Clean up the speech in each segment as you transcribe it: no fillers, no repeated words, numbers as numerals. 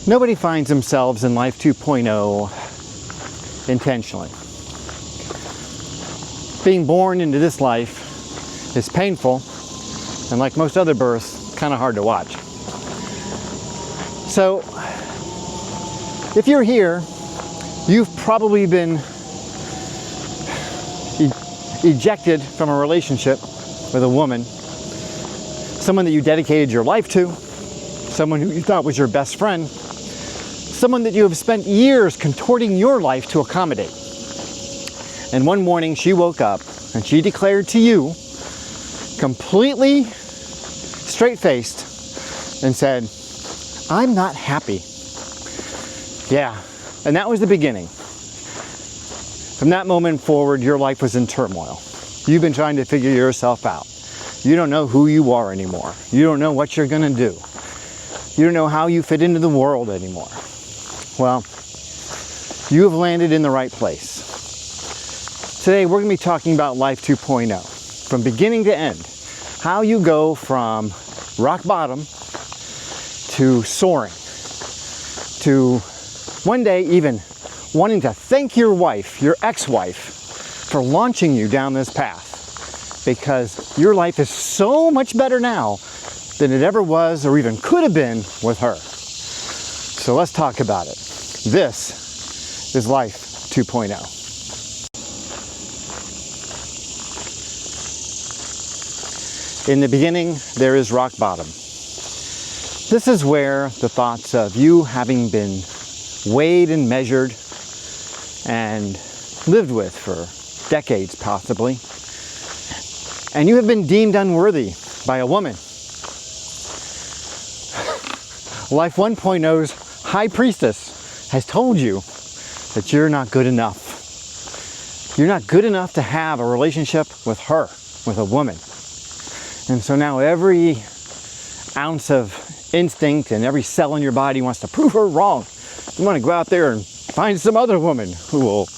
Nobody finds themselves in life 2.0 intentionally. Being born into this life is painful, and like most other births, kind of hard to watch. So, if you're here, you've probably been ejected from a relationship with a woman, someone that you dedicated your life to, someone who you thought was your best friend, someone that you have spent years contorting your life to accommodate. And one morning she woke up and she declared to you, completely straight-faced, and said, "I'm not happy." Yeah, and that was the beginning. From that moment forward, your life was in turmoil. You've been trying to figure yourself out. You don't know who you are anymore. You don't know what you're gonna do. You don't know how you fit into the world anymore. Well, you have landed in the right place. Today, we're gonna be talking about Life 2.0, from beginning to end. How you go from rock bottom to soaring, to one day even wanting to thank your wife, your ex-wife, for launching you down this path, because your life is so much better now than it ever was or even could have been with her. So let's talk about it. This is Life 2.0. In the beginning, there is rock bottom. This is where the thoughts of you having been weighed and measured and lived with for decades possibly, and you have been deemed unworthy by a woman. Life 1.0's high priestess has told you that you're not good enough. You're not good enough to have a relationship with her, with a woman. And so now every ounce of instinct and every cell in your body wants to prove her wrong. You want to go out there and find some other woman who will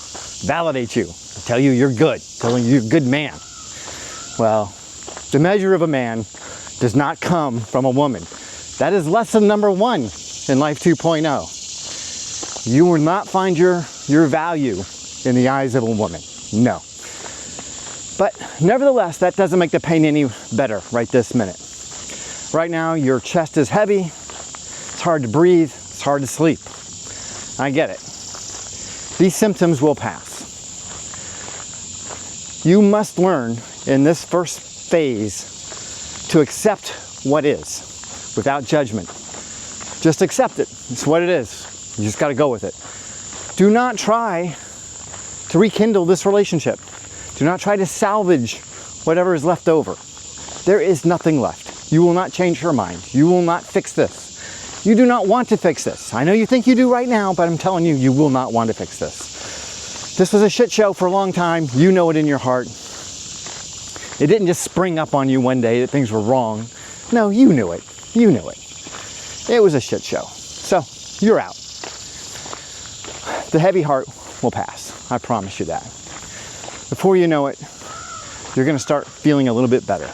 validate you, tell you you're good, tell you you're a good man. Well, the measure of a man does not come from a woman. That is lesson number one in Life 2.0. You will not find your value in the eyes of a woman. No. But nevertheless, that doesn't make the pain any better right this minute. Right now, your chest is heavy, it's hard to breathe, it's hard to sleep. I get it. These symptoms will pass. You must learn in this first phase to accept what is without judgment. Just accept it. It's what it is. You just got to go with it. Do not try to rekindle this relationship. Do not try to salvage whatever is left over. There is nothing left. You will not change her mind. You will not fix this. You do not want to fix this. I know you think you do right now, but I'm telling you, you will not want to fix this. This was a shit show for a long time. You know it in your heart. It didn't just spring up on you one day that things were wrong. No, you knew it. You knew it. It was a shit show. So, you're out. The heavy heart will pass. I promise you that. Before you know it, you're going to start feeling a little bit better.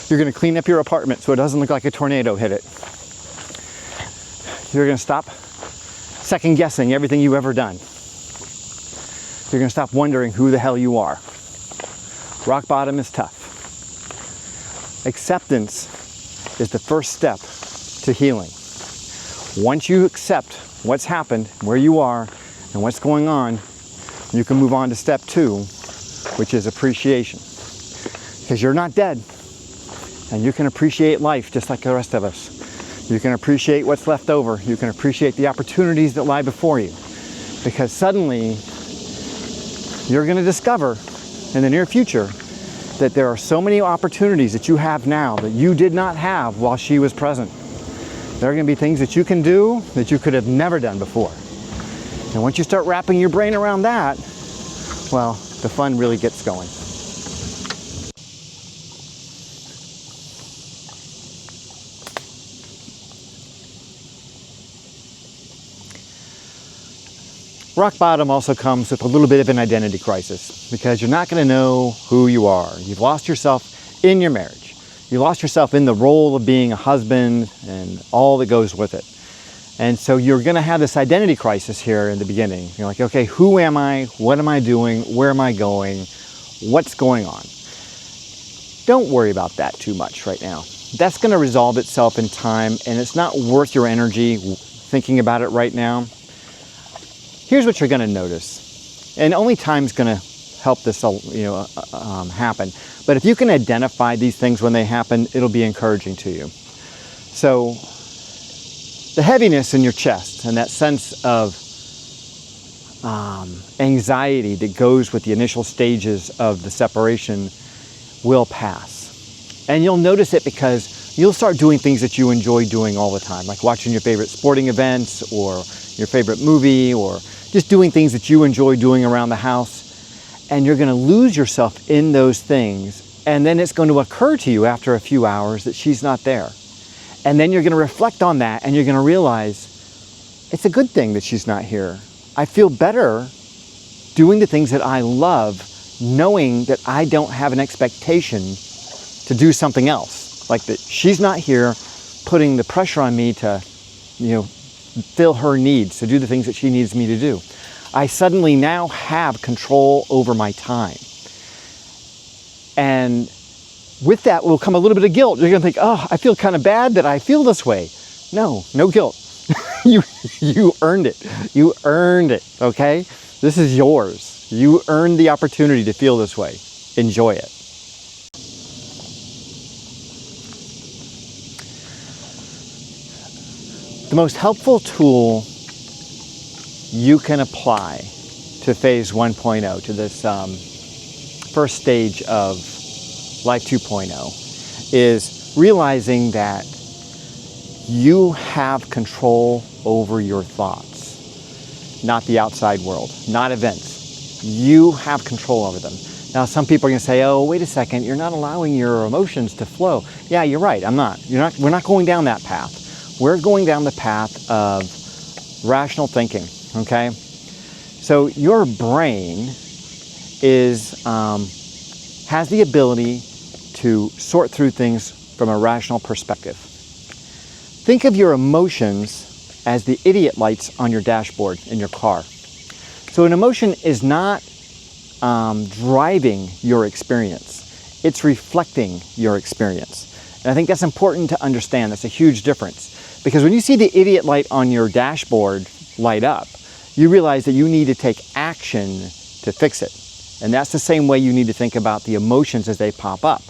You're going to clean up your apartment so it doesn't look like a tornado hit it. You're going to stop second guessing everything you've ever done. You're going to stop wondering who the hell you are. Rock bottom is tough. Acceptance is the first step to healing. Once you accept what's happened, where you are, and what's going on, you can move on to step 2, which is appreciation. Because you're not dead. And you can appreciate life just like the rest of us. You can appreciate what's left over. You can appreciate the opportunities that lie before you. Because suddenly, you're going to discover in the near future that there are so many opportunities that you have now that you did not have while she was present. There are going to be things that you can do that you could have never done before. And once you start wrapping your brain around that, well, the fun really gets going. Rock bottom also comes with a little bit of an identity crisis because you're not going to know who you are. You've lost yourself in your marriage. You lost yourself in the role of being a husband and all that goes with it. And so you're going to have this identity crisis here in the beginning. You're like, okay, who am I? What am I doing? Where am I going? What's going on? Don't worry about that too much right now. That's going to resolve itself in time, and it's not worth your energy thinking about it right now. Here's what you're going to notice, and only time's going to help this happen. But if you can identify these things when they happen, it'll be encouraging to you. So the heaviness in your chest and that sense of anxiety that goes with the initial stages of the separation will pass. And you'll notice it because you'll start doing things that you enjoy doing all the time, like watching your favorite sporting events or your favorite movie, or just doing things that you enjoy doing around the house. And you're going to lose yourself in those things. And then it's going to occur to you after a few hours that she's not there. And then you're going to reflect on that, and you're going to realize it's a good thing that she's not here. I feel better doing the things that I love, knowing that I don't have an expectation to do something else. Like that she's not here putting the pressure on me to, fill her needs, to do the things that she needs me to do. I suddenly now have control over my time. And with that will come a little bit of guilt. You're going to think, oh, I feel kind of bad that I feel this way. No guilt. You earned it. You earned it, okay? This is yours. You earned the opportunity to feel this way. Enjoy it. The most helpful tool you can apply to phase 1.0, to this first stage of Life 2.0, is realizing that you have control over your thoughts, not the outside world, not events. You have control over them. Now, some people are going to say, oh, wait a second, you're not allowing your emotions to flow. Yeah, you're right, I'm not. We're not going down that path. We're going down the path of rational thinking, okay? So your brain has the ability to sort through things from a rational perspective. Think of your emotions as the idiot lights on your dashboard in your car. So an emotion is not driving your experience. It's reflecting your experience. And I think that's important to understand. That's a huge difference. Because when you see the idiot light on your dashboard light up, you realize that you need to take action to fix it. And that's the same way you need to think about the emotions as they pop up.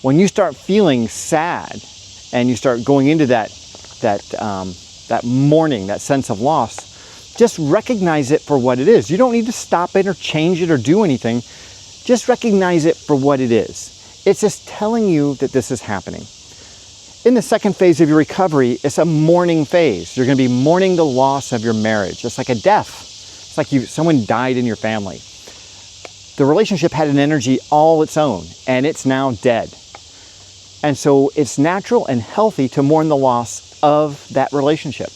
When you start feeling sad and you start going into that mourning, that sense of loss, just recognize it for what it is. You don't need to stop it or change it or do anything. Just recognize it for what it is. It's just telling you that this is happening. In the second phase of your recovery, it's a mourning phase. You're going to be mourning the loss of your marriage. It's like a death. It's like someone died in your family. The relationship had an energy all its own, and it's now dead. And so it's natural and healthy to mourn the loss of that relationship.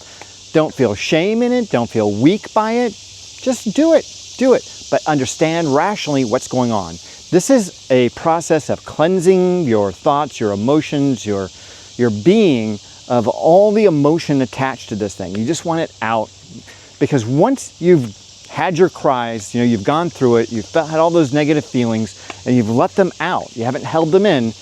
Don't feel shame in it. Don't feel weak by it. Just do it. Do it. But understand rationally what's going on. This is a process of cleansing your thoughts, your emotions, your being of all the emotion attached to this thing. You just want it out. Because once you've had your cries, you've gone through it, you've had all those negative feelings, and you've let them out, you haven't held them in,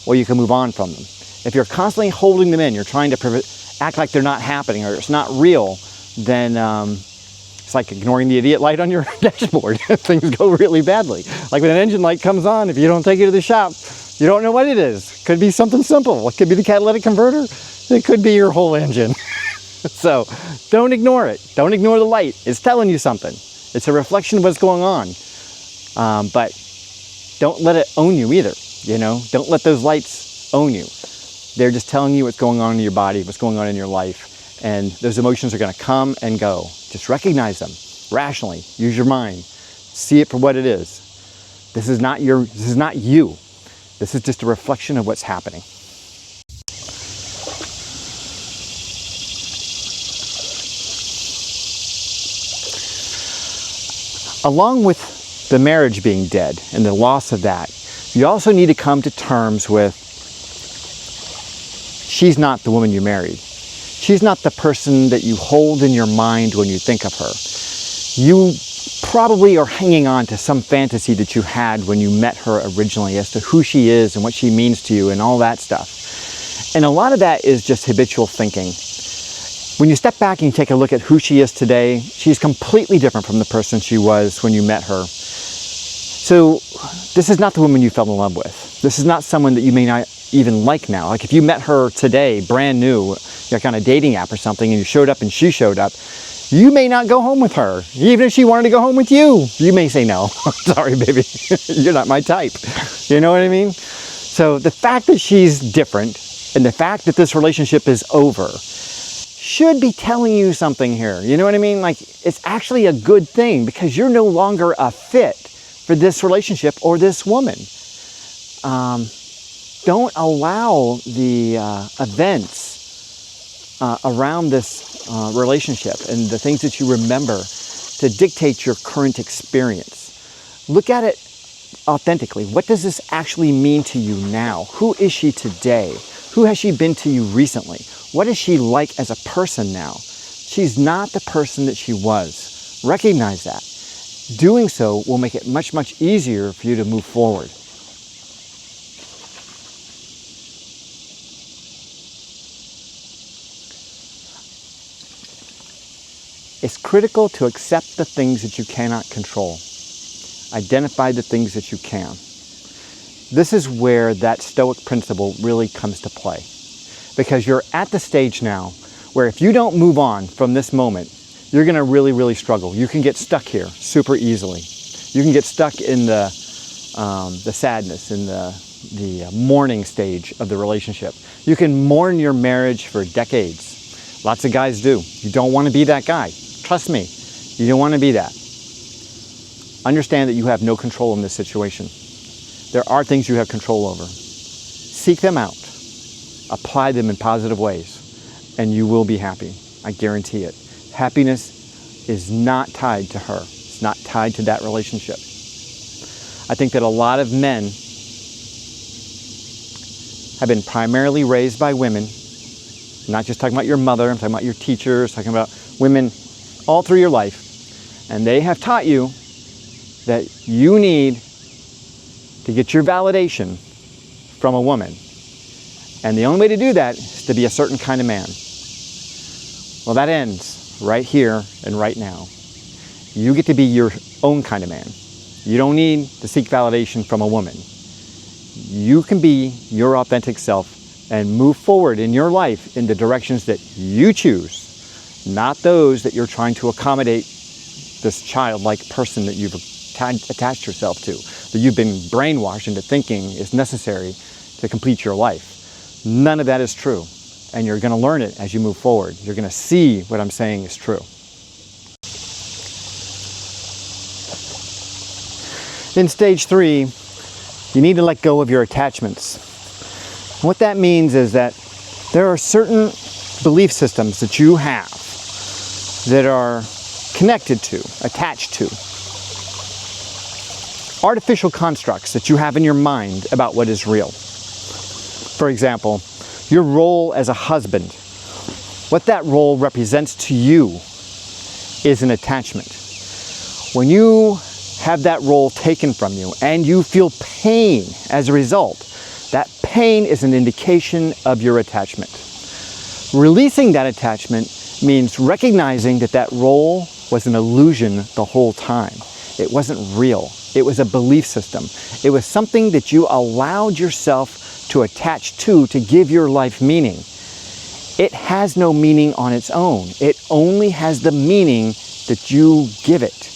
well, you can move on from them. If you're constantly holding them in, you're trying to act like they're not happening or it's not real, then it's like ignoring the idiot light on your dashboard. Things go really badly. Like when an engine light comes on, if you don't take it to the shop, you don't know what it is. Could be something simple. It could be the catalytic converter. It could be your whole engine. So don't ignore it. Don't ignore the light. It's telling you something. It's a reflection of what's going on. But don't let it own you either. Don't let those lights own you. They're just telling you what's going on in your body, what's going on in your life. And those emotions are going to come and go. Just recognize them rationally. Use your mind. See it for what it is. This is not you. This is just a reflection of what's happening. Along with the marriage being dead and the loss of that, you also need to come to terms with she's not the woman you married. She's not the person that you hold in your mind when you think of her. You probably are hanging on to some fantasy that you had when you met her originally as to who she is and what she means to you and all that stuff. And a lot of that is just habitual thinking. When you step back and you take a look at who she is today, she's completely different from the person she was when you met her. So this is not the woman you fell in love with. This is not someone that you may not even like now. Like if you met her today, brand new, like on a dating app or something, and you showed up and she showed up, you may not go home with her. Even if she wanted to go home with you, you may say no. Sorry, baby, you're not my type. You know what I mean? So the fact that she's different and the fact that this relationship is over should be telling you something here. You know what I mean? Like, it's actually a good thing because you're no longer a fit for this relationship or this woman. Don't allow the events around this relationship and the things that you remember to dictate your current experience. Look at it authentically. What does this actually mean to you now? Who is she today? Who has she been to you recently? What is she like as a person now? She's not the person that she was. Recognize that. Doing so will make it much, much easier for you to move forward. It's critical to accept the things that you cannot control. Identify the things that you can. This is where that stoic principle really comes to play. Because you're at the stage now where if you don't move on from this moment, you're going to really, really struggle. You can get stuck here super easily. You can get stuck in the sadness, in the mourning stage of the relationship. You can mourn your marriage for decades. Lots of guys do. You don't want to be that guy. Trust me, you don't want to be that. Understand that you have no control in this situation. There are things you have control over. Seek them out. Apply them in positive ways, and you will be happy. I guarantee it. Happiness is not tied to her. It's not tied to that relationship. I think that a lot of men have been primarily raised by women. I'm not just talking about your mother, I'm talking about your teachers, talking about women all through your life. And they have taught you that you need to get your validation from a woman. And the only way to do that is to be a certain kind of man. Well, that ends right here and right now. You get to be your own kind of man. You don't need to seek validation from a woman. You can be your authentic self and move forward in your life in the directions that you choose, not those that you're trying to accommodate this childlike person that you've attached yourself to, that you've been brainwashed into thinking is necessary to complete your life. None of that is true, and you're going to learn it as you move forward. You're going to see what I'm saying is true. In stage 3, you need to let go of your attachments. What that means is that there are certain belief systems that you have that are connected to, attached to, artificial constructs that you have in your mind about what is real. For example, your role as a husband, what that role represents to you is an attachment. When you have that role taken from you and you feel pain as a result, that pain is an indication of your attachment. Releasing that attachment means recognizing that that role was an illusion the whole time. It wasn't real. It was a belief system. It was something that you allowed yourself to attach to give your life meaning. It has no meaning on its own. It only has the meaning that you give it.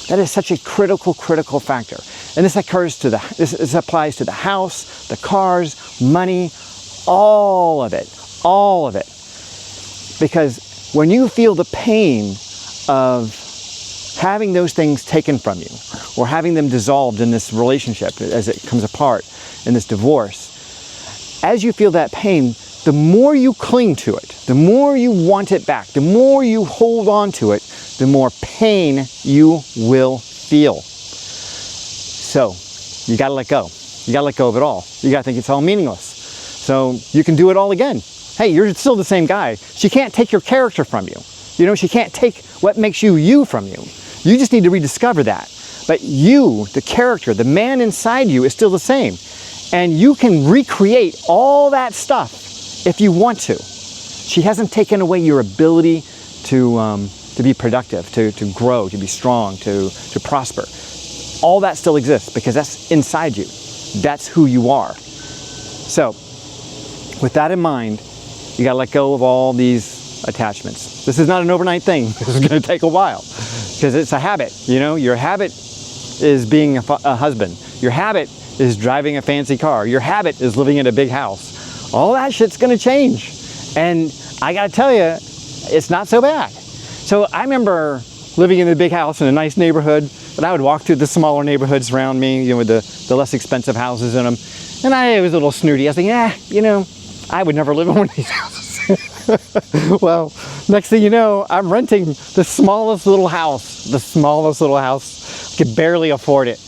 That is such a critical factor. And this applies to the house, the cars, money, all of it. Because when you feel the pain of having those things taken from you or having them dissolved in this relationship as it comes apart in this divorce, as you feel that pain, the more you cling to it, the more you want it back, the more you hold on to it, the more pain you will feel. So you gotta let go. You gotta let go of it all. You gotta think it's all meaningless. So you can do it all again. Hey, you're still the same guy. She can't take your character from you. You know, she can't take what makes you you from you. You just need to rediscover that. But you, the character, the man inside you is still the same. And you can recreate all that stuff if you want to. She hasn't taken away your ability to be productive, to grow, to be strong, to prosper. All that still exists because that's inside you. That's who you are. So, with that in mind, you gotta let go of all these attachments. This is not an overnight thing. This is gonna take a while because it's a habit. You know, your habit is being a husband. Your habit is driving a fancy car. Your habit is living in a big house. All that shit's gonna change. And I gotta tell you, it's not so bad. So I remember living in a big house in a nice neighborhood, but I would walk through the smaller neighborhoods around me, you know, with the less expensive houses in them. And I was a little snooty. I was like, you know, I would never live in one of these houses. Well, next thing you know, I'm renting the smallest little house. I could barely afford it.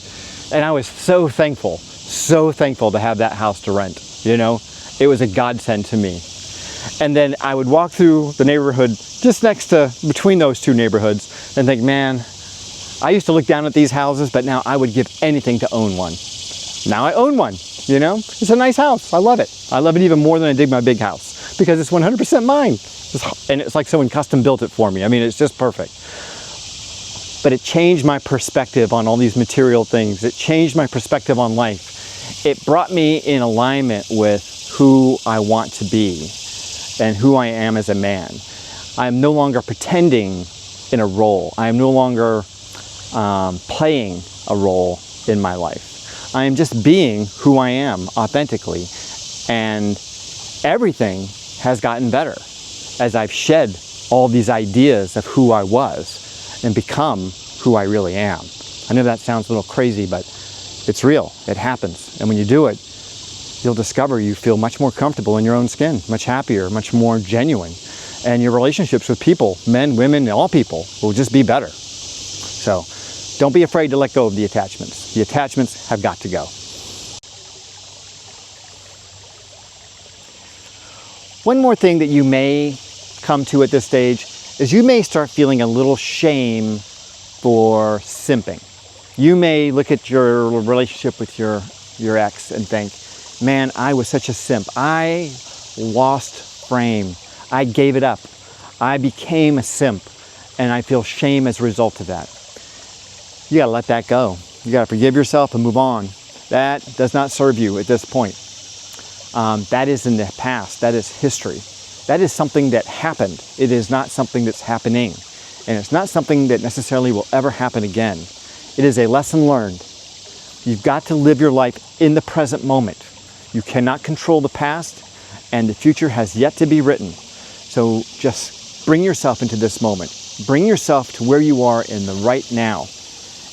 And I was so thankful to have that house to rent. You know, it was a godsend to me. And then I would walk through the neighborhood just between those two neighborhoods and think, man, I used to look down at these houses, but now I would give anything to own one. Now I own one, you know? It's a nice house. I love it. I love it even more than I dig my big house because it's 100% mine. And it's like someone custom built it for me. I mean, it's just perfect. But it changed my perspective on all these material things. It changed my perspective on life. It brought me in alignment with who I want to be and who I am as a man. I am no longer pretending in a role. I am no longer playing a role in my life. I am just being who I am authentically. And everything has gotten better as I've shed all these ideas of who I was and become who I really am. I know that sounds a little crazy, but it's real. It happens. And when you do it, you'll discover you feel much more comfortable in your own skin, much happier, much more genuine. And your relationships with people, men, women, all people, will just be better. So don't be afraid to let go of the attachments. The attachments have got to go. One more thing that you may come to at this stage is you may start feeling a little shame for simping. You may look at your relationship with your ex and think, man, I was such a simp. I lost frame. I gave it up. I became a simp, and I feel shame as a result of that. You gotta let that go. You gotta forgive yourself and move on. That does not serve you at this point. That is in the past. That is history. That is something that happened. It is not something that's happening. And it's not something that necessarily will ever happen again. It is a lesson learned. You've got to live your life in the present moment. You cannot control the past, and the future has yet to be written. So just bring yourself into this moment. Bring yourself to where you are in the right now.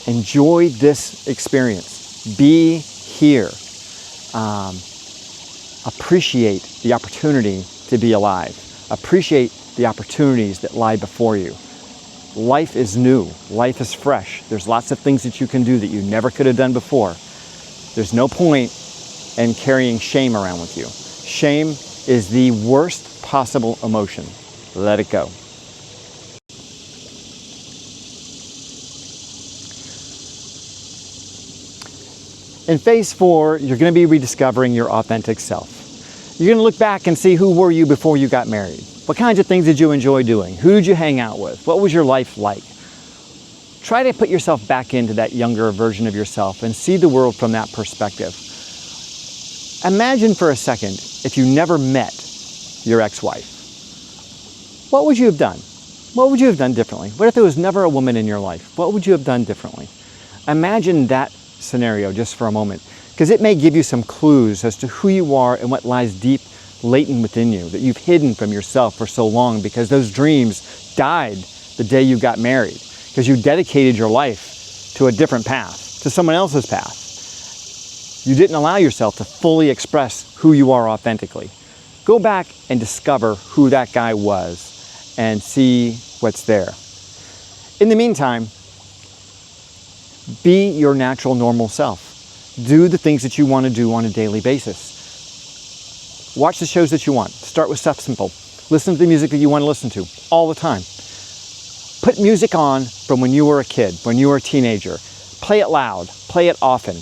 Enjoy this experience. Be here. Appreciate the opportunity to be alive. Appreciate the opportunities that lie before you. Life is new. Life is fresh. There's lots of things that you can do that you never could have done before. There's no point in carrying shame around with you. Shame is the worst possible emotion. Let it go. In phase 4, you're going to be rediscovering your authentic self. You're going to look back and see who were you before you got married. What kinds of things did you enjoy doing? Who did you hang out with? What was your life like? Try to put yourself back into that younger version of yourself and see the world from that perspective. Imagine for a second if you never met your ex-wife. What would you have done? What would you have done differently? What if there was never a woman in your life? What would you have done differently? Imagine that scenario just for a moment, because it may give you some clues as to who you are and what lies deep, latent within you that you've hidden from yourself for so long, because those dreams died the day you got married, because you dedicated your life to a different path, to someone else's path. You didn't allow yourself to fully express who you are authentically. Go back and discover who that guy was and see what's there. In the meantime, be your natural, normal self. Do the things that you want to do on a daily basis. Watch the shows that you want. Start with stuff simple. Listen to the music that you want to listen to all the time. Put music on from when you were a kid, when you were a teenager. Play it loud, play it often.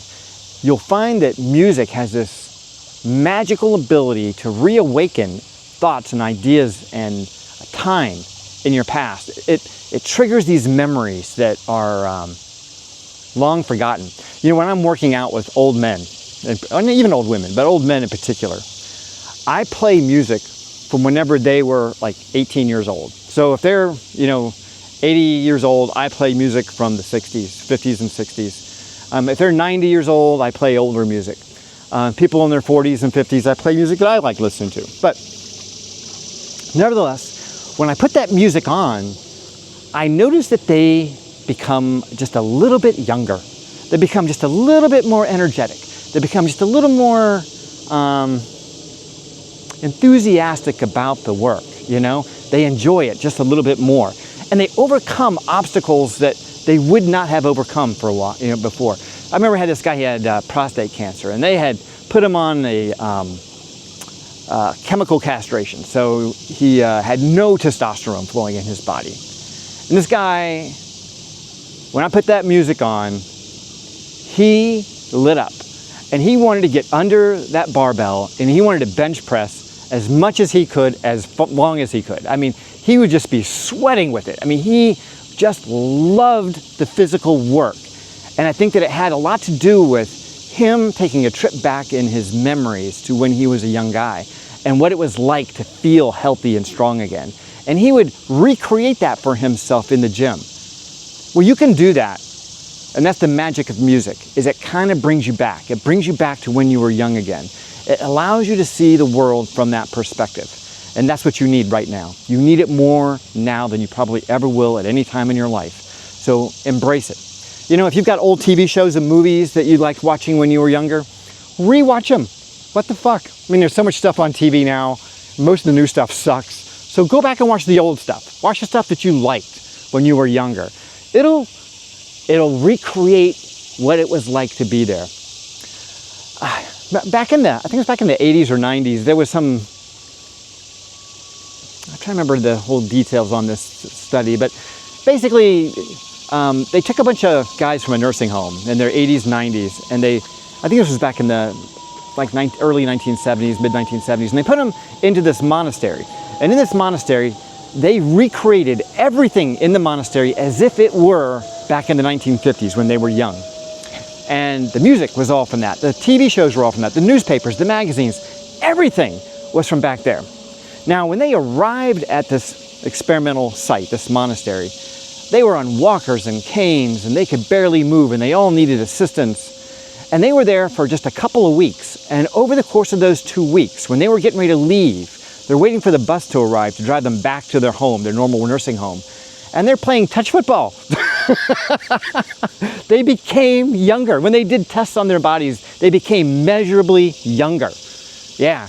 You'll find that music has this magical ability to reawaken thoughts and ideas and time in your past. It triggers these memories that are long forgotten. You know, when I'm working out with old men, and even old women, but old men in particular, I play music from whenever they were like 18 years old. So if they're, 80 years old, I play music from the 60s, 50s and 60s. If they're 90 years old, I play older music. People in their 40s and 50s, I play music that I like listening to. But nevertheless, when I put that music on, I notice that they become just a little bit younger. They become just a little bit more energetic. They become just a little more enthusiastic about the work, They enjoy it just a little bit more. And they overcome obstacles that they would not have overcome for a while, before. I remember I had this guy, he had prostate cancer, and they had put him on a chemical castration. So he had no testosterone flowing in his body. And this guy, when I put that music on, he lit up. And he wanted to get under that barbell, and he wanted to bench press as much as he could, as long as he could. I mean, he would just be sweating with it. I mean, he just loved the physical work. And I think that it had a lot to do with him taking a trip back in his memories to when he was a young guy and what it was like to feel healthy and strong again. And he would recreate that for himself in the gym. Well, you can do that. And that's the magic of music, is it kind of brings you back. It brings you back to when you were young again. It allows you to see the world from that perspective. And that's what you need right now. You need it more now than you probably ever will at any time in your life. So embrace it. If you've got old TV shows and movies that you liked watching when you were younger, rewatch them. What the fuck? I mean, there's so much stuff on TV now. Most of the new stuff sucks. So go back and watch the old stuff. Watch the stuff that you liked when you were younger. It'll recreate what it was like to be there. I think it was back in the 80s or 90s, there was some, I'm trying to remember the whole details on this study, but basically they took a bunch of guys from a nursing home in their 80s, 90s, and I think this was back in the early 1970s, mid 1970s, and they put them into this monastery. And in this monastery, they recreated everything in the monastery as if it were back in the 1950s when they were young. And the music was all from that. The TV shows were all from that. The newspapers, the magazines, everything was from back there. Now, when they arrived at this experimental site, this monastery, they were on walkers and canes, and they could barely move, and they all needed assistance. And they were there for just a couple of weeks. And over the course of those 2 weeks, when they were getting ready to leave, they're waiting for the bus to arrive to drive them back to their home, their normal nursing home. And they're playing touch football. They became younger. When they did tests on their bodies, they became measurably younger. Yeah,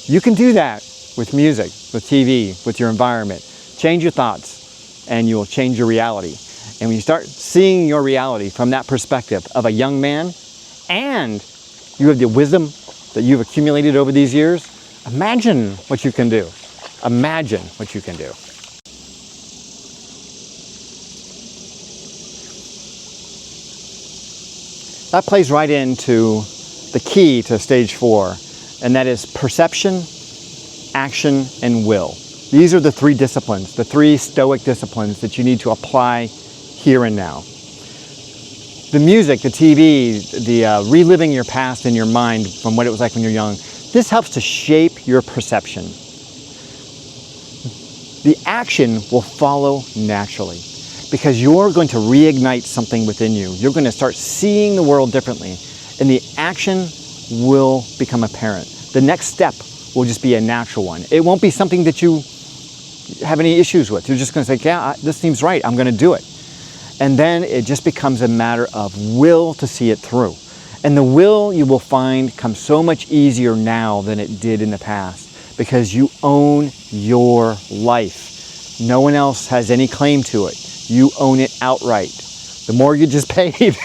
you can do that with music, with TV, with your environment. Change your thoughts and you will change your reality. And when you start seeing your reality from that perspective of a young man, and you have the wisdom that you've accumulated over these years, imagine what you can do. Imagine what you can do. That plays right into the key to stage 4, and that is perception, action, and will. These are the 3 disciplines, the 3 stoic disciplines that you need to apply here and now. The music, the TV, the reliving your past in your mind from what it was like when you're young, this helps to shape your perception. The action will follow naturally, because you're going to reignite something within you. You're going to start seeing the world differently, and the action will become apparent. The next step will just be a natural one. It won't be something that you have any issues with. You're just going to say, yeah, this seems right, I'm going to do it. And then it just becomes a matter of will to see it through. And the will, you will find, comes so much easier now than it did in the past, because you own your life. No one else has any claim to it. You own it outright. The mortgage is paid.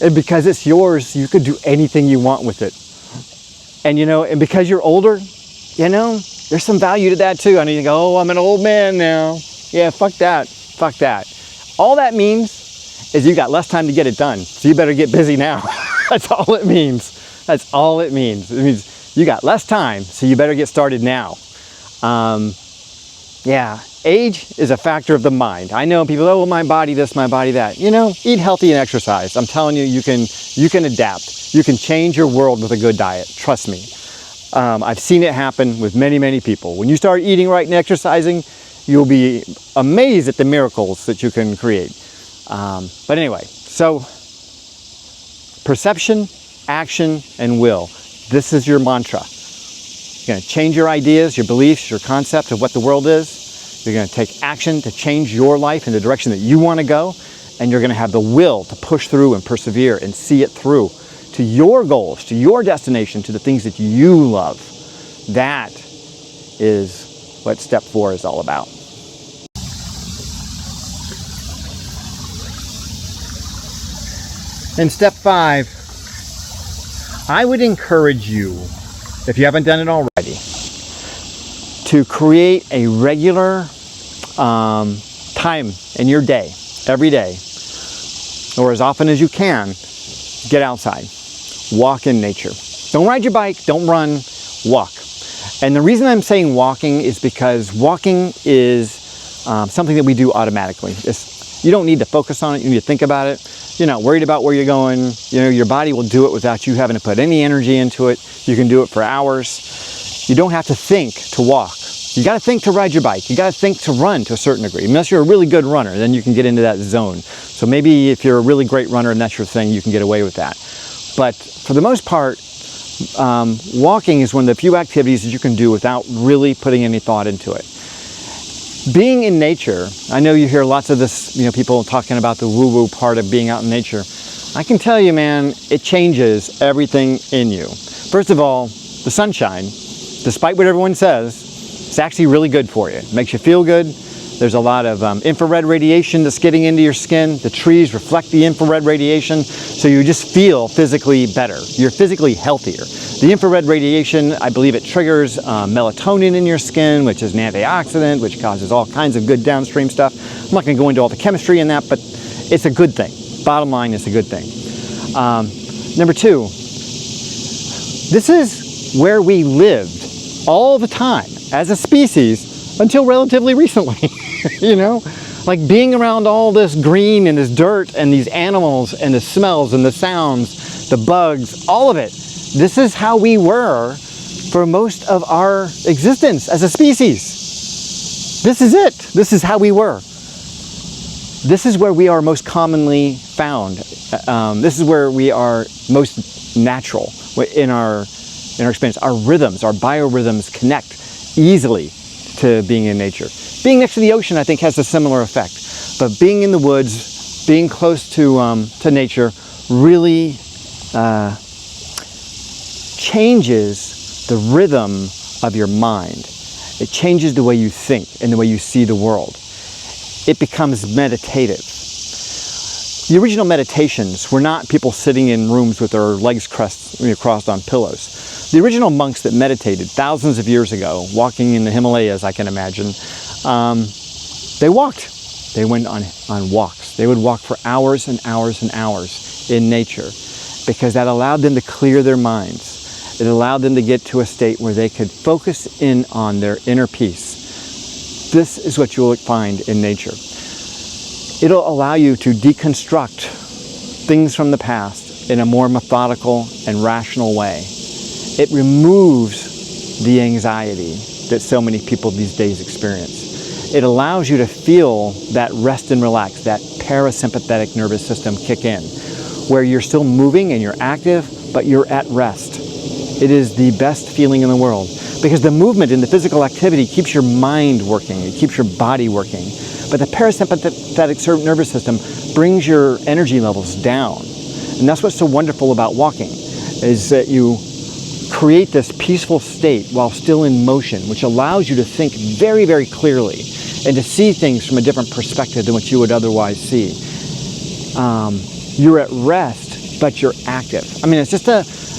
And because it's yours, you could do anything you want with it. And and because you're older, there's some value to that too. I know you go, oh, I'm an old man now. Yeah, fuck that. Fuck that. All that means is you got less time to get it done. So you better get busy now. That's all it means. That's all it means. It means you got less time, so you better get started now. Yeah, age is a factor of the mind. I know people, oh, my body this, my body that. Eat healthy and exercise. I'm telling you, you can adapt. You can change your world with a good diet. Trust me. I've seen it happen with many, many people. When you start eating right and exercising, you'll be amazed at the miracles that you can create. But anyway, so perception, action, and will. This is your mantra. You're going to change your ideas, your beliefs, your concept of what the world is. You're going to take action to change your life in the direction that you want to go. And you're going to have the will to push through and persevere and see it through to your goals, to your destination, to the things that you love. That is what step 4 is all about. And step 5, I would encourage you, if you haven't done it already, to create a regular time in your day, every day, or as often as you can, get outside, walk in nature. Don't ride your bike, don't run, walk. And the reason I'm saying walking is because walking is something that we do automatically. You don't need to focus on it, you need to think about it. You're not worried about where you're going. Your body will do it without you having to put any energy into it. You can do it for hours. You don't have to think to walk. You got to think to ride your bike. You got to think to run to a certain degree. Unless you're a really good runner, then you can get into that zone. So maybe if you're a really great runner and that's your thing, you can get away with that. But for the most part, walking is one of the few activities that you can do without really putting any thought into it. Being in nature, I know you hear lots of this, people talking about the woo-woo part of being out in nature. I can tell you, man, it changes everything in you. First of all, the sunshine, despite what everyone says, it's actually really good for you. It makes you feel good. There's a lot of infrared radiation that's getting into your skin. The trees reflect the infrared radiation, so you just feel physically better. You're physically healthier. The infrared radiation, I believe it triggers melatonin in your skin, which is an antioxidant, which causes all kinds of good downstream stuff. I'm not going to go into all the chemistry in that, but it's a good thing. Bottom line, it's a good thing. Number 2, this is where we lived all the time as a species until relatively recently. Like being around all this green and this dirt and these animals and the smells and the sounds, the bugs, all of it. This is how we were for most of our existence as a species. This is it. This is how we were. This is where we are most commonly found. This is where we are most natural in our experience. Our rhythms, our biorhythms connect easily to being in nature. Being next to the ocean, I think, has a similar effect. But being in the woods, being close to nature, really changes the rhythm of your mind. It changes the way you think and the way you see the world. It becomes meditative. The original meditations were not people sitting in rooms with their legs crossed on pillows. The original monks that meditated thousands of years ago, walking in the Himalayas, I can imagine, they walked. They went on walks. They would walk for hours and hours and hours in nature because that allowed them to clear their minds. It allowed them to get to a state where they could focus in on their inner peace. This is what you'll find in nature. It'll allow you to deconstruct things from the past in a more methodical and rational way. It removes the anxiety that so many people these days experience. It allows you to feel that rest and relax, that parasympathetic nervous system kick in, where you're still moving and you're active, but you're at rest. It is the best feeling in the world because the movement and the physical activity keeps your mind working, it keeps your body working. But the parasympathetic nervous system brings your energy levels down. And that's what's so wonderful about walking, is that you create this peaceful state while still in motion, which allows you to think very, very clearly and to see things from a different perspective than what you would otherwise see. You're at rest, but you're active. I mean, it's just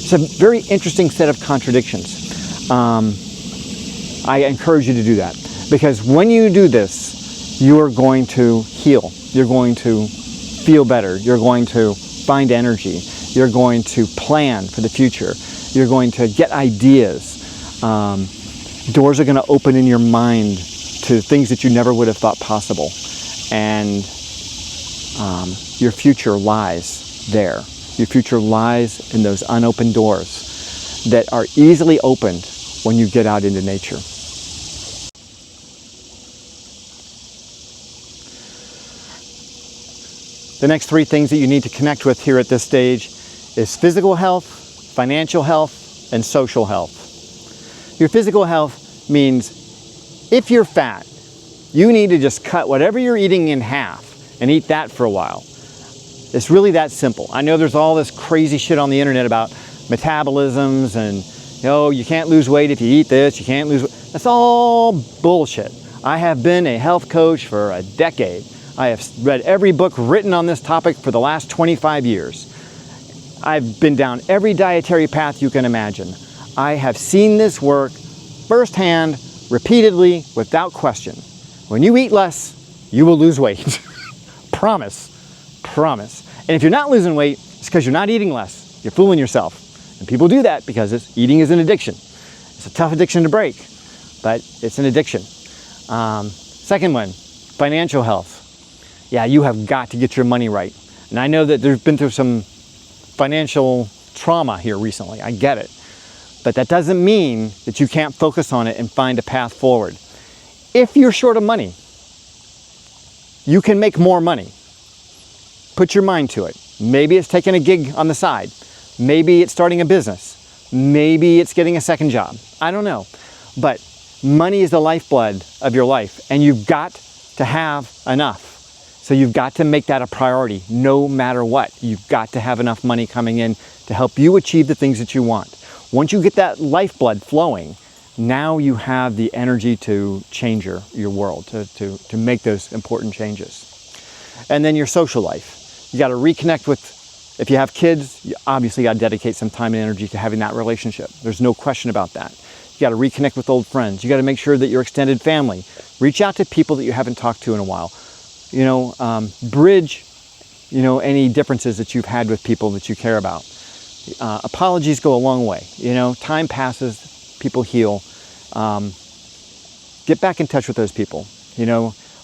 It's a very interesting set of contradictions. I encourage you to do that, because when you do this, you are going to heal. You're going to feel better. You're going to find energy. You're going to plan for the future. You're going to get ideas. Doors are going to open in your mind to things that you never would have thought possible. And your future lies there. Your future lies in those unopened doors that are easily opened when you get out into nature. The next three things that you need to connect with here at this stage is physical health, financial health, and social health. Your physical health means if you're fat, you need to just cut whatever you're eating in half and eat that for a while. It's really that simple. I know there's all this crazy shit on the internet about metabolisms and, you can't lose weight if you eat this, you can't lose weight. That's all bullshit. I have been a health coach for a decade. I have read every book written on this topic for the last 25 years. I've been down every dietary path you can imagine. I have seen this work firsthand, repeatedly, without question. When you eat less, you will lose weight. Promise. Promise. And if you're not losing weight, it's because you're not eating less. You're fooling yourself. And people do that because eating is an addiction. It's a tough addiction to break, but it's an addiction. Second one, financial health. Yeah, you have got to get your money right. And I know that there's been through some financial trauma here recently. I get it. But that doesn't mean that you can't focus on it and find a path forward. If you're short of money, you can make more money. Put your mind to it. Maybe it's taking a gig on the side. Maybe it's starting a business. Maybe it's getting a second job. I don't know. But money is the lifeblood of your life, and you've got to have enough. So you've got to make that a priority no matter what. You've got to have enough money coming in to help you achieve the things that you want. Once you get that lifeblood flowing, now you have the energy to change your world, to make those important changes. And then your social life. You got to reconnect with, if you have kids, you obviously got to dedicate some time and energy to having that relationship. There's no question about that. You got to reconnect with old friends. You got to make sure that your extended family, reach out to people that you haven't talked to in a while. Bridge, any differences that you've had with people that you care about. Apologies go a long way. Time passes, people heal. Get back in touch with those people.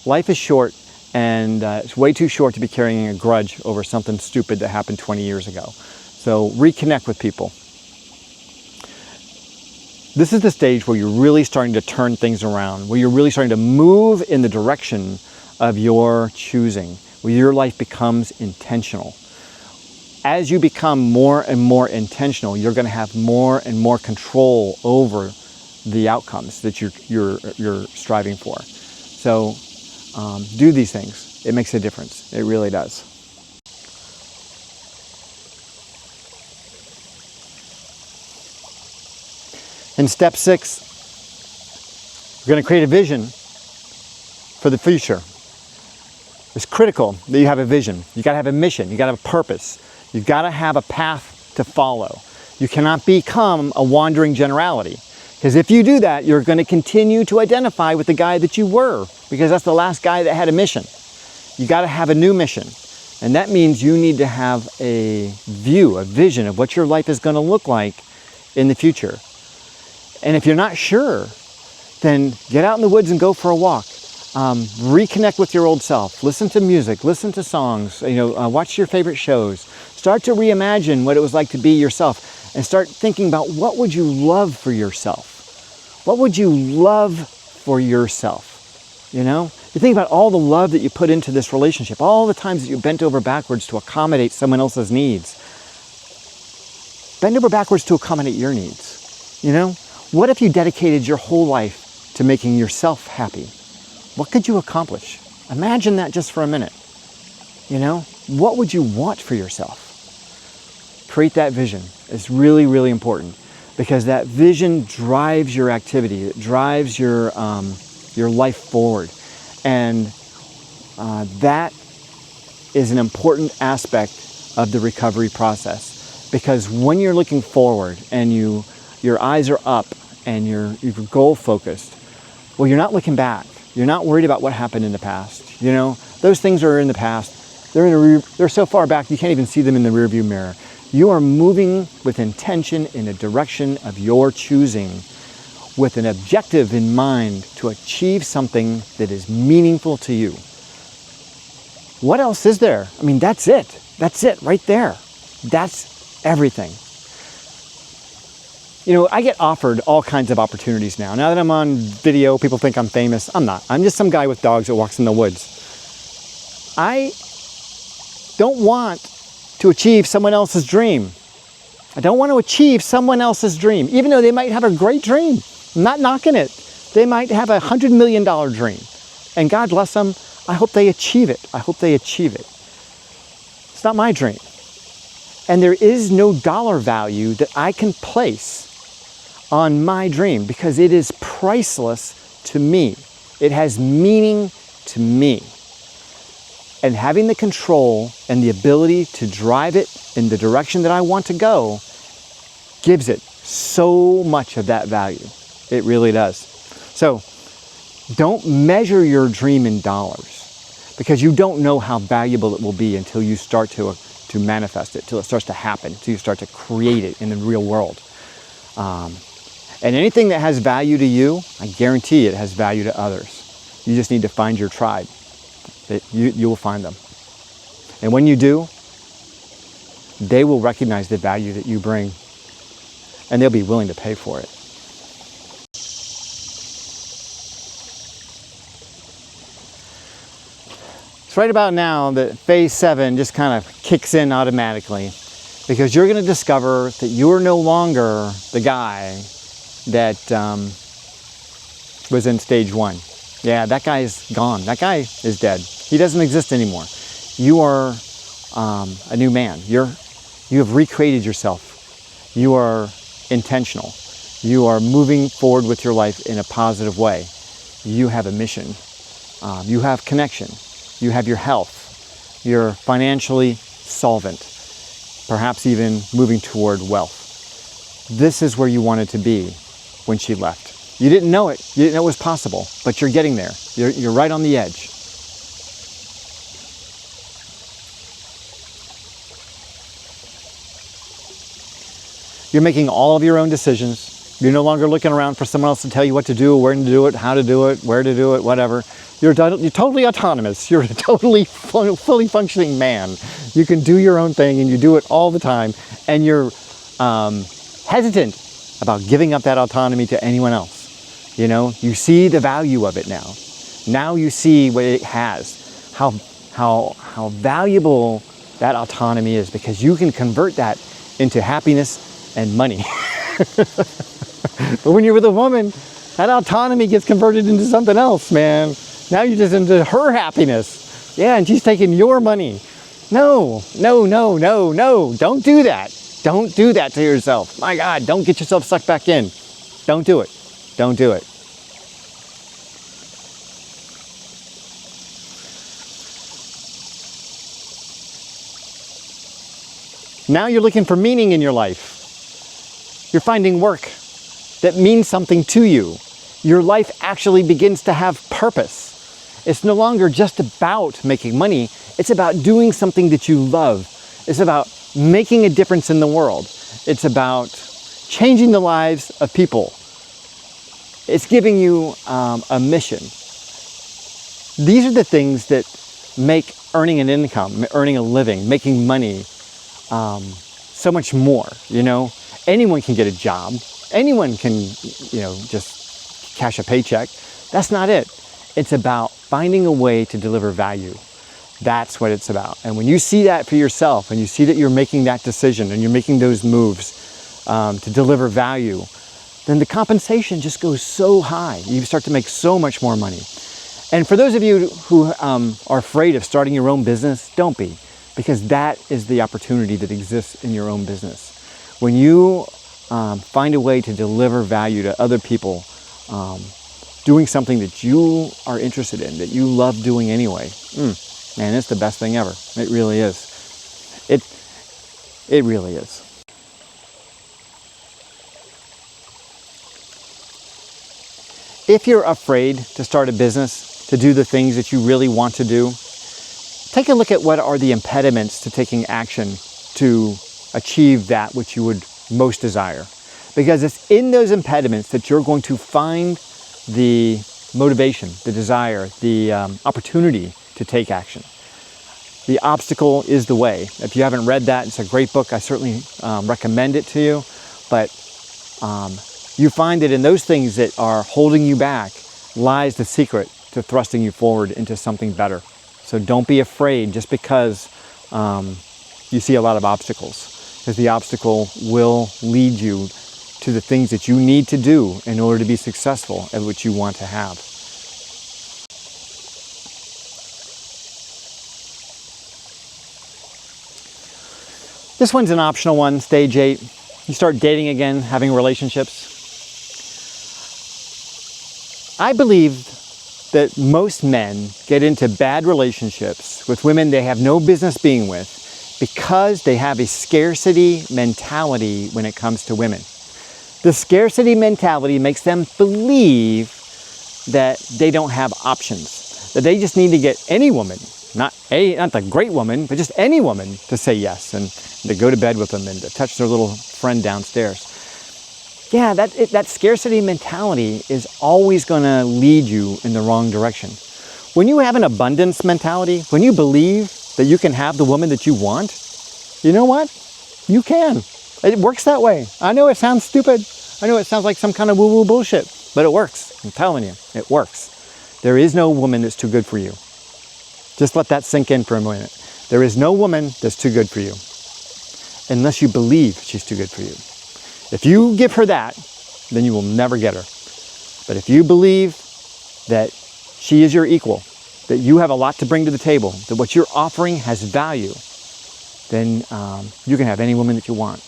Life is short, and it's way too short to be carrying a grudge over something stupid that happened 20 years ago. So reconnect with people. This is the stage where you're really starting to turn things around, where you're really starting to move in the direction of your choosing, where your life becomes intentional. As you become more and more intentional, you're going to have more and more control over the outcomes that you're striving for. So do these things. It makes a difference. It really does. In step 6, we're going to create a vision for the future. It's critical that you have a vision. You got to have a mission. You got to have a purpose. You've got to have a path to follow. You cannot become a wandering generality, because if you do that, you're going to continue to identify with the guy that you were, because that's the last guy that had a mission. You got to have a new mission, and that means you need to have a view, a vision of what your life is going to look like in the future. And if you're not sure, then get out in the woods and go for a walk. Reconnect with your old self. Listen to music, listen to songs, watch your favorite shows. Start to reimagine what it was like to be yourself, and start thinking about what would you love for yourself? What would you love for yourself? You think about all the love that you put into this relationship, all the times that you bent over backwards to accommodate someone else's needs. Bend over backwards to accommodate your needs. What if you dedicated your whole life to making yourself happy? What could you accomplish? Imagine that just for a minute. What would you want for yourself? Create that vision. It's really, really important, because that vision drives your activity. It drives your life forward. And that is an important aspect of the recovery process. Because when you're looking forward and your eyes are up and you're goal focused, well, you're not looking back. You're not worried about what happened in the past. You know, those things are in the past. They're so far back you can't even see them in the rearview mirror. You are moving with intention in a direction of your choosing, with an objective in mind to achieve something that is meaningful to you. What else is there? I mean, that's it. That's it right there. That's everything. You know, I get offered all kinds of opportunities now. Now that I'm on video, people think I'm famous. I'm not. I'm just some guy with dogs that walks in the woods. I don't want to achieve someone else's dream. I don't want to achieve someone else's dream, even though they might have a great dream. I'm not knocking it. They might have $100 million dream. And God bless them. I hope they achieve it. I hope they achieve it. It's not my dream. And there is no dollar value that I can place on my dream because it is priceless to me. It has meaning to me. And having the control and the ability to drive it in the direction that I want to go gives it so much of that value. It really does. So don't measure your dream in dollars because you don't know how valuable it will be until you start to manifest it, till it starts to happen, till you start to create it in the real world. And anything that has value to you, I guarantee it has value to others. You just need to find your tribe. You will find them. And when you do, they will recognize the value that you bring, and they'll be willing to pay for it. It's right about now that phase 7 just kind of kicks in automatically, because you're going to discover that you're no longer the guy that was in stage 1. Yeah, that guy is gone. That guy is dead. He doesn't exist anymore. You are a new man. You have recreated yourself. You are intentional. You are moving forward with your life in a positive way. You have a mission. You have connection. You have your health. You're financially solvent, perhaps even moving toward wealth. This is where you wanted to be when she left. You didn't know it. You didn't know it was possible, but you're getting there. You're right on the edge. You're making all of your own decisions. You're no longer looking around for someone else to tell you what to do, where to do it, how to do it, where to do it, whatever. You're totally autonomous. You're a totally fully functioning man. You can do your own thing and you do it all the time. And you're hesitant about giving up that autonomy to anyone else. You know, you see the value of it now. Now you see what it has, how valuable that autonomy is, because you can convert that into happiness and money. But when you're with a woman, that autonomy gets converted into something else, man. Now you're just into her happiness. Yeah, and she's taking your money. No, no, no, no, no. Don't do that. Don't do that to yourself. My God, don't get yourself sucked back in. Don't do it. Don't do it. Now you're looking for meaning in your life. You're finding work that means something to you. Your life actually begins to have purpose. It's no longer just about making money. It's about doing something that you love. It's about making a difference in the world. It's about changing the lives of people. It's giving you a mission. These are the things that make earning an income, earning a living, making money so much more, you know. Anyone can get a job. Anyone can, you know, just cash a paycheck. That's not it. It's about finding a way to deliver value. That's what it's about. And when you see that for yourself, and you see that you're making that decision and you're making those moves to deliver value, then the compensation just goes so high. You start to make so much more money. And for those of you who are afraid of starting your own business, don't be, because that is the opportunity that exists in your own business. When you find a way to deliver value to other people, doing something that you are interested in, that you love doing anyway, man, it's the best thing ever. It really is. It really is. If you're afraid to start a business, to do the things that you really want to do, take a look at what are the impediments to taking action to achieve that which you would most desire. Because it's in those impediments that you're going to find the motivation, the desire, the opportunity to take action. The obstacle is the way. If you haven't read that, it's a great book. I certainly recommend it to you. But you find that in those things that are holding you back lies the secret to thrusting you forward into something better. So don't be afraid just because you see a lot of obstacles, because the obstacle will lead you to the things that you need to do in order to be successful at what you want to have. This one's an optional one, stage 8. You start dating again, having relationships. I believe that most men get into bad relationships with women they have no business being with because they have a scarcity mentality when it comes to women. The scarcity mentality makes them believe that they don't have options, that they just need to get any woman, not the great woman, but just any woman to say yes and to go to bed with them and to touch their little friend downstairs. Yeah, that scarcity mentality is always going to lead you in the wrong direction. When you have an abundance mentality, when you believe that you can have the woman that you want, you know what? You can. It works that way. I know it sounds stupid. I know it sounds like some kind of woo-woo bullshit, but it works. I'm telling you, it works. There is no woman that's too good for you. Just let that sink in for a minute. There is no woman that's too good for you unless you believe she's too good for you. If you give her that, then you will never get her. But if you believe that she is your equal, that you have a lot to bring to the table, that what you're offering has value, then you can have any woman that you want.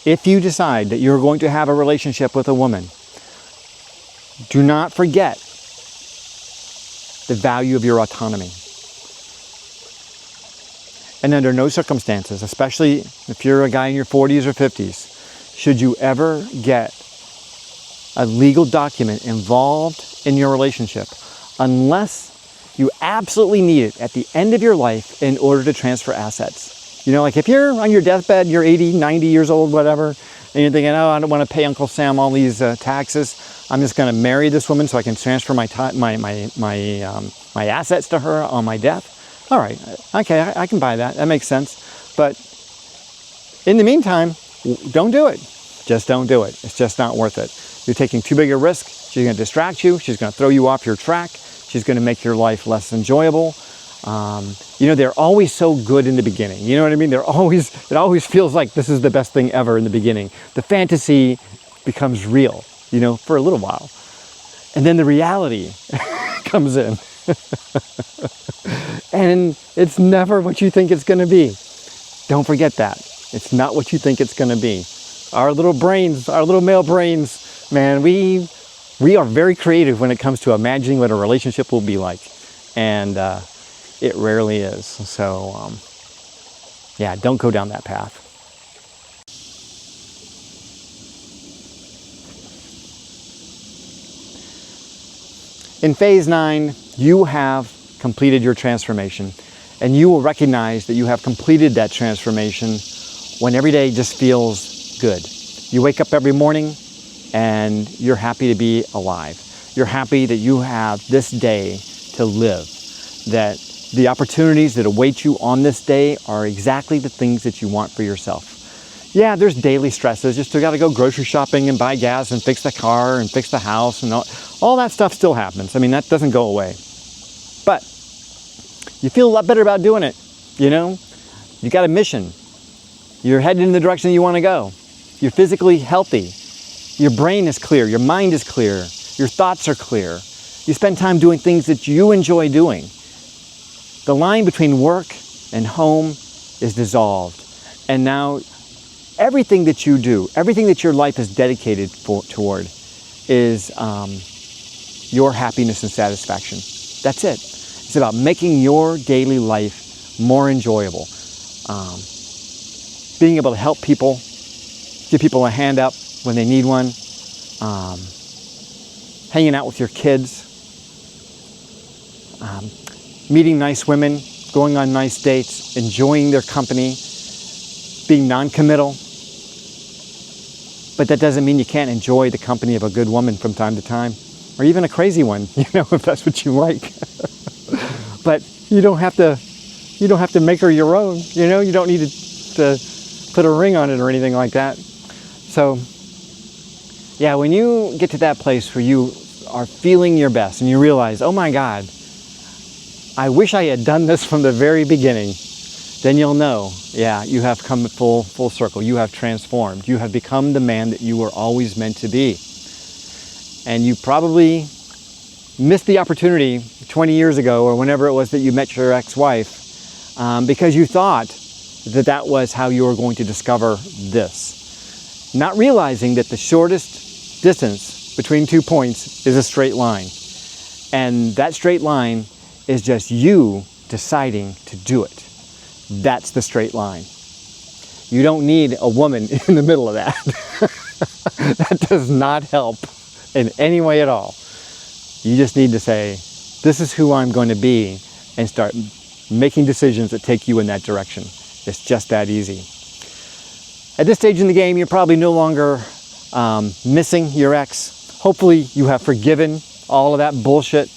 If you decide that you're going to have a relationship with a woman, do not forget the value of your autonomy. And under no circumstances, especially if you're a guy in your 40s or 50s, should you ever get a legal document involved in your relationship unless you absolutely need it at the end of your life in order to transfer assets. You know, like if you're on your deathbed, you're 80, 90 years old, whatever, and you're thinking, oh, I don't want to pay Uncle Sam all these taxes. I'm just going to marry this woman so I can transfer my assets to her on my death. All right, okay, I can buy that. That makes sense. But in the meantime, don't do it. Just don't do it. It's just not worth it. You're taking too big a risk. She's going to distract you. She's going to throw you off your track. She's going to make your life less enjoyable. You know, they're always so good in the beginning. You know what I mean? It always feels like this is the best thing ever in the beginning. The fantasy becomes real, you know, for a little while. And then the reality comes in. And it's never what you think it's going to be. Don't forget that. It's not what you think it's going to be. Our little brains, our little male brains, man, we are very creative when it comes to imagining what a relationship will be like. And it rarely is. So, yeah, don't go down that path. In phase 9, you have completed your transformation, and you will recognize that you have completed that transformation when every day just feels good. You wake up every morning and you're happy to be alive. You're happy that you have this day to live, that the opportunities that await you on this day are exactly the things that you want for yourself. Yeah, there's daily stresses. You still got to go grocery shopping and buy gas and fix the car and fix the house, and all that stuff still happens. I mean, that doesn't go away. But you feel a lot better about doing it, you know? You got a mission. You're heading in the direction you want to go. You're physically healthy. Your brain is clear. Your mind is clear. Your thoughts are clear. You spend time doing things that you enjoy doing. The line between work and home is dissolved. And now everything that you do, everything that your life is dedicated toward is your happiness and satisfaction. That's it. It's about making your daily life more enjoyable. being able to help people, give people a hand up when they need one, hanging out with your kids, meeting nice women, going on nice dates, enjoying their company, being non-committal. But that doesn't mean you can't enjoy the company of a good woman from time to time, or even a crazy one, if that's what you like. But you don't have to make her your own, you don't need to put a ring on it or anything like that. So yeah, when you get to that place where you are feeling your best and you realize, oh my God, I wish I had done this from the very beginning, then you'll know, yeah, you have come full circle. You have transformed. You have become the man that you were always meant to be. And you probably missed the opportunity 20 years ago or whenever it was that you met your ex-wife because you thought that was how you were going to discover this. Not realizing that the shortest distance between 2 points is a straight line. And that straight line is just you deciding to do it. That's the straight line. You don't need a woman in the middle of that. That does not help in any way at all. You just need to say, this is who I'm going to be, and start making decisions that take you in that direction. It's just that easy. At this stage in the game, you're probably no longer missing your ex. Hopefully you have forgiven all of that bullshit.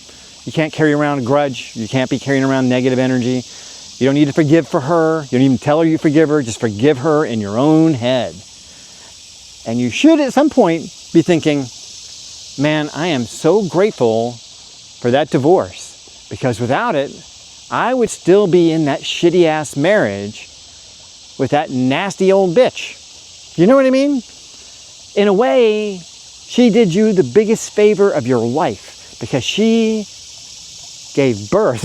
You can't carry around a grudge. You can't be carrying around negative energy. You don't need to forgive for her. You don't even tell her you forgive her. Just forgive her in your own head. And you should at some point be thinking, man, I am so grateful for that divorce, because without it, I would still be in that shitty ass marriage with that nasty old bitch. You know what I mean? In a way, she did you the biggest favor of your life, because she gave birth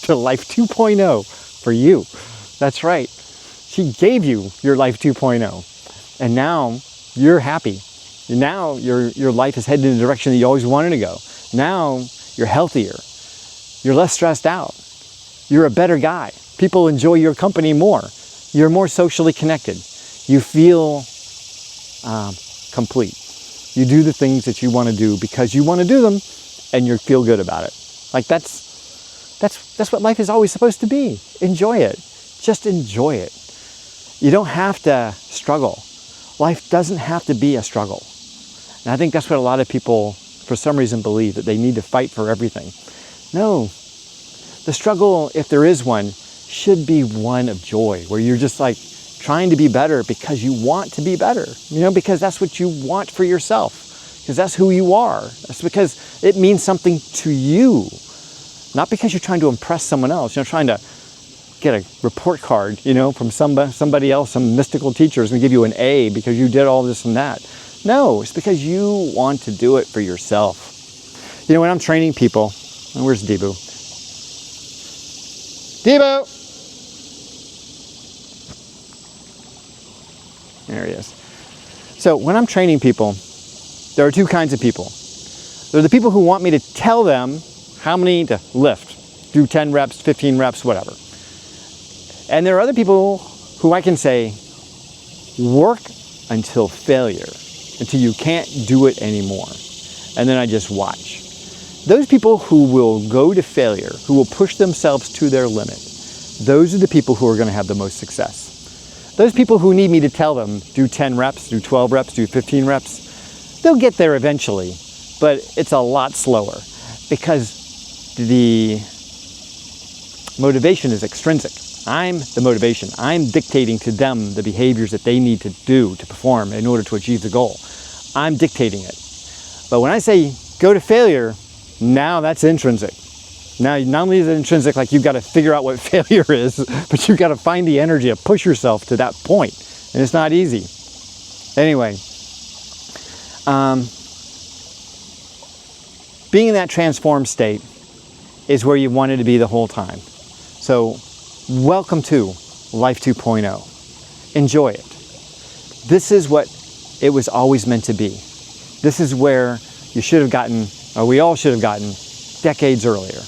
to Life 2.0 for you. That's right. She gave you your Life 2.0. And now you're happy. Now your life is headed in the direction that you always wanted to go. Now you're healthier. You're less stressed out. You're a better guy. People enjoy your company more. You're more socially connected. You feel complete. You do the things that you want to do because you want to do them, and you feel good about it. Like that's what life is always supposed to be. Enjoy it. Just enjoy it. You don't have to struggle. Life doesn't have to be a struggle. And I think that's what a lot of people, for some reason, believe, that they need to fight for everything. No. The struggle, if there is one, should be one of joy, where you're just like trying to be better because you want to be better, because that's what you want for yourself, because that's who you are. That's because it means something to you, not because you're trying to impress someone else, trying to get a report card, from somebody else, some mystical teacher is going to give you an A because you did all this and that. No, it's because you want to do it for yourself. When I'm training people, and where's Debu? Debu! There he is. So when I'm training people, there are two kinds of people. There are the people who want me to tell them how many to lift, do 10 reps, 15 reps, whatever. And there are other people who I can say, work until failure, until you can't do it anymore. And then I just watch. Those people who will go to failure, who will push themselves to their limit, those are the people who are going to have the most success. Those people who need me to tell them, do 10 reps, do 12 reps, do 15 reps, they'll get there eventually, but it's a lot slower because the motivation is extrinsic. I'm the motivation. I'm dictating to them the behaviors that they need to do to perform in order to achieve the goal. I'm dictating it. But when I say go to failure, now that's intrinsic. Now, not only is it intrinsic, like you've got to figure out what failure is, but you've got to find the energy to push yourself to that point. And it's not easy. Anyway, being in that transformed state is where you wanted to be the whole time. So, welcome to Life 2.0. Enjoy it. This is what it was always meant to be. This is where you should have gotten, or we all should have gotten, decades earlier.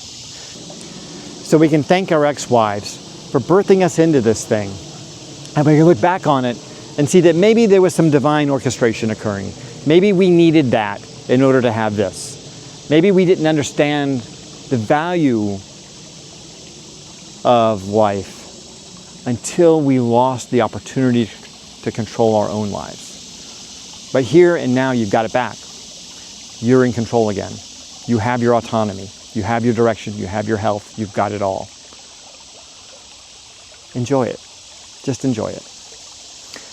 So we can thank our ex-wives for birthing us into this thing And we can look back on it and see that maybe there was some divine orchestration occurring. Maybe we needed that in order to have this. Maybe we didn't understand the value of life until we lost the opportunity to control our own lives. But here and now, you've got it back. You're in control again. You have your autonomy. You have your direction. You have your health. You've got it all. Enjoy it. Just enjoy it.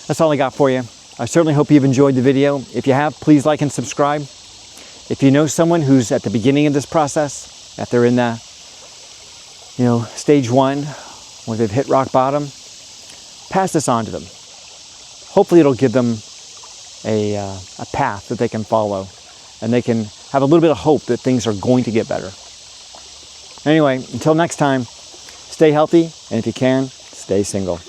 That's all I got for you. I certainly hope you've enjoyed the video. If you have, please like and subscribe. If you know someone who's at the beginning of this process, if they're in the, stage 1, where they've hit rock bottom, pass this on to them. Hopefully it'll give them a path that they can follow, and they can have a little bit of hope that things are going to get better. Anyway, until next time, stay healthy, and if you can, stay single.